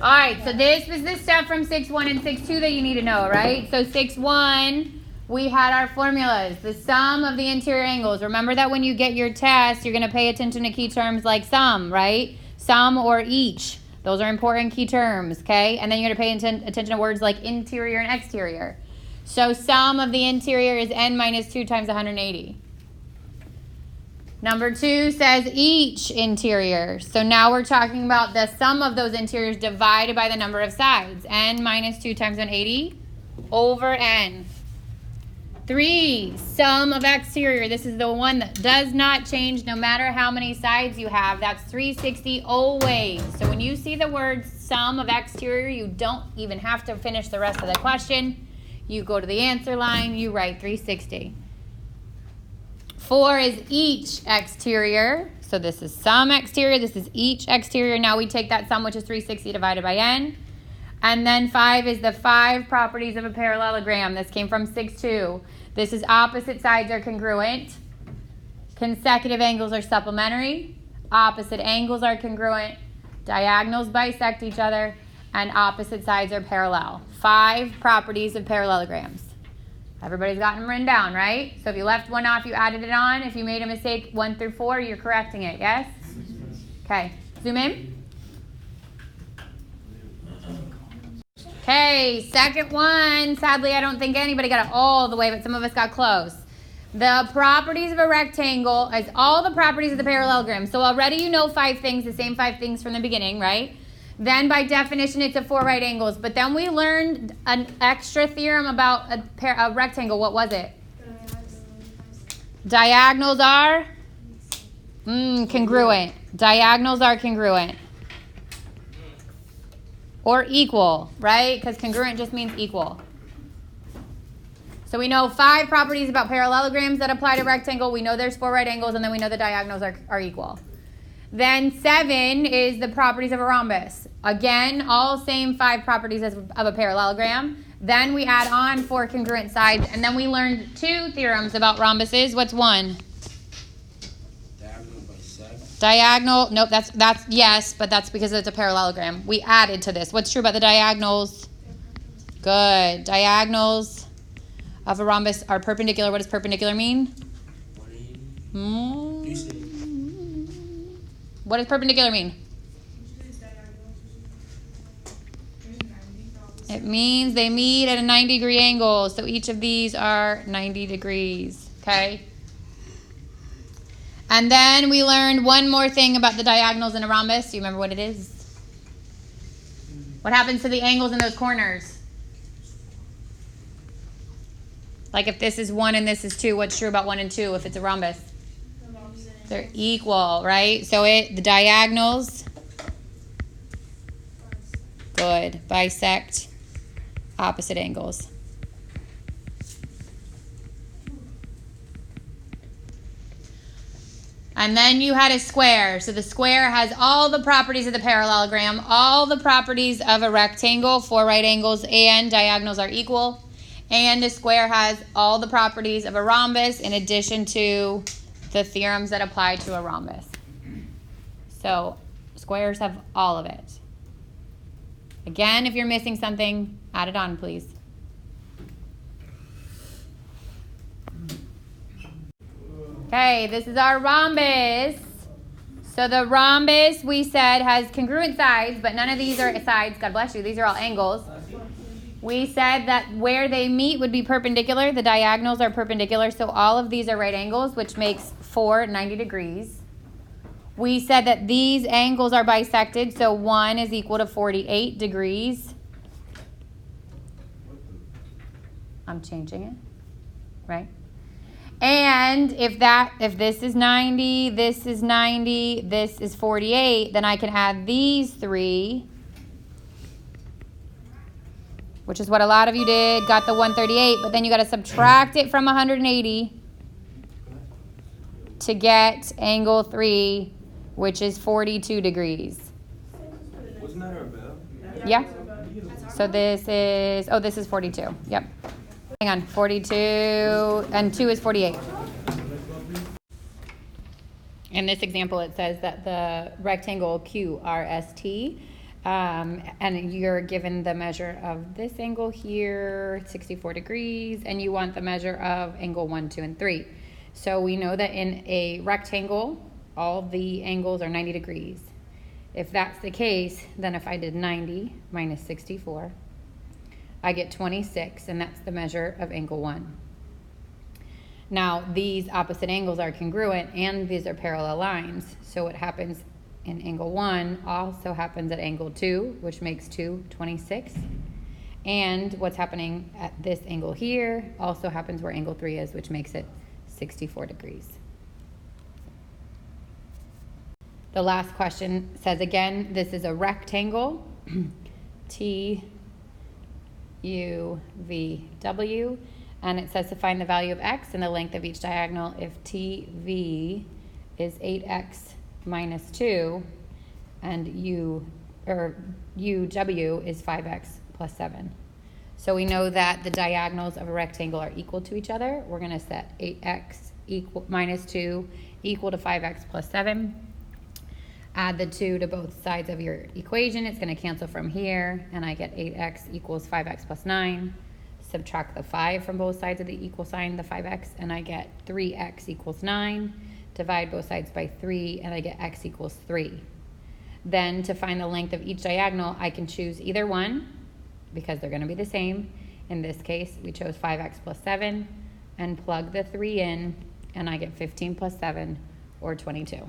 All right, so this is the stuff from 6-1 and 6-2 that you need to know, right? So 6-1, we had our formulas. The sum of the interior angles. Remember that when you get your test, you're going to pay attention to key terms like sum, right? Sum or each. Those are important key terms, okay? And then you're going to pay attention to words like interior and exterior. So sum of the interior is n minus 2 times 180. Number 2 says each interior. So now we're talking about the sum of those interiors divided by the number of sides. N minus 2 times 180 over n. 3, sum of exterior. This is the one that does not change no matter how many sides you have. That's 360 always. So when you see the word sum of exterior, you don't even have to finish the rest of the question. You go to the answer line, you write 360. 4 is each exterior. So this is sum exterior, this is each exterior. Now we take that sum, which is 360 divided by n. And then 5 is the 5 properties of a parallelogram. This came from 6-2. This is opposite sides are congruent. Consecutive angles are supplementary. Opposite angles are congruent. Diagonals bisect each other. And opposite sides are parallel. 5 properties of parallelograms. Everybody's got them written down, right? So if you left one off, you added it on. If you made a mistake 1 through 4, you're correcting it, yes? Okay, zoom in. Okay, second one. Sadly, I don't think anybody got it all the way, but some of us got close. The properties of a rectangle is all the properties of the parallelogram. So already you know 5 things, the same 5 things from the beginning, right? Then by definition, it's at 4 right angles. But then we learned an extra theorem about a rectangle. What was it? Diagonals are congruent. Diagonals are congruent. Or equal, right? Because congruent just means equal. So we know 5 properties about parallelograms that apply to rectangle. We know there's 4 right angles, and then we know the diagonals are equal. Then 7 is the properties of a rhombus. Again, all same 5 properties of a parallelogram. Then we add on 4 congruent sides, and then we learned 2 theorems about rhombuses. What's one? Diagonal bisect. Diagonal, nope, that's yes, but that's because it's a parallelogram. We added to this. What's true about the diagonals? Good. Diagonals of a rhombus are perpendicular. What does perpendicular mean? 180. What does perpendicular mean? It means they meet at a 90-degree angle. So each of these are 90 degrees. Okay? And then we learned one more thing about the diagonals in a rhombus. Do you remember what it is? What happens to the angles in those corners? Like if this is 1 and this is 2, what's true about 1 and 2 if it's a rhombus? They're equal, right? So the diagonals, good, bisect opposite angles. And then you had a square. So the square has all the properties of the parallelogram, all the properties of a rectangle, 4 right angles and diagonals are equal. And the square has all the properties of a rhombus in addition to the theorems that apply to a rhombus. So squares have all of it. Again, if you're missing something, add it on, please. Okay, this is our rhombus. So the rhombus, we said, has congruent sides, but none of these are sides. God bless you. These are all angles. We said that where they meet would be perpendicular. The diagonals are perpendicular, so all of these are right angles, which makes 4 90 degrees. We said that these angles are bisected, so 1 is equal to 48 degrees. I'm changing it, right? And if this is 90, this is 90, this is 48, then I can add these 3, which is what a lot of you did, got the 138, but then you got to subtract it from 180 to get angle 3, which is 42 degrees. Wasn't that our bell? Yeah. So this is 42. Yep. Hang on, 42, and 2 is 48. In this example, it says that the rectangle QRST And you're given the measure of this angle here, 64 degrees, and you want the measure of angle 1, 2, and 3. So we know that in a rectangle, all the angles are 90 degrees. If that's the case, then if I did 90 minus 64, I get 26, and that's the measure of angle 1. Now, these opposite angles are congruent, and these are parallel lines. So what happens in angle 1 also happens at angle 2, which makes 2 26. And what's happening at this angle here also happens where angle 3 is, which makes it 64 degrees. The last question says again, this is a rectangle, T, U, V, W, and it says to find the value of x and the length of each diagonal if TV is 8x minus 2 and UW is 5x plus 7. So we know that the diagonals of a rectangle are equal to each other. We're going to set 8x minus 2 equal to 5x plus 7. Add the 2 to both sides of your equation. It's going to cancel from here, and I get 8x equals 5x plus 9. Subtract the 5 from both sides of the equal sign, the 5x, and I get 3x equals 9. Divide both sides by 3, and I get x equals 3. Then to find the length of each diagonal, I can choose either one because they're going to be the same. In this case, we chose 5x plus 7 and plug the 3 in, and I get 15 plus 7, or 22.